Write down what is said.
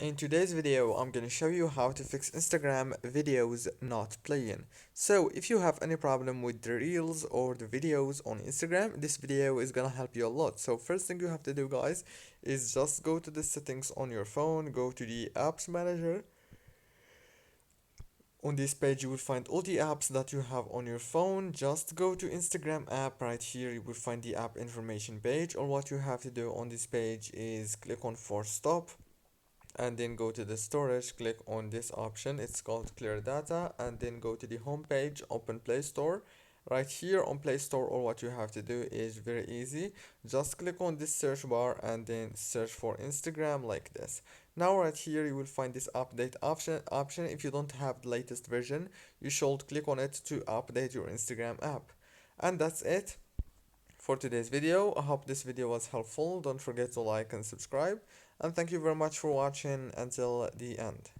In today's video, I'm gonna show you how to fix Instagram videos not playing. So if you have any problem with the reels or the videos on Instagram, this video is gonna help you a lot. So first thing you have to do, guys, is just go to the settings on your phone, go to the apps manager. On this page, you will find all the apps that you have on your phone. Just go to Instagram app right here. You will find the app information page. All what you have to do on this page is click on force stop and then go to the storage, click on this option, it's called clear data, and then go to the home page, open Play Store. Right here on Play Store, all what you have to do is very easy, just click on this search bar and then search for Instagram like this. Now right here you will find this update option. If you don't have the latest version, you should click on it to update your Instagram app. And that's it for today's video. I hope this video was helpful. Don't forget to like and subscribe. And thank you very much for watching until the end.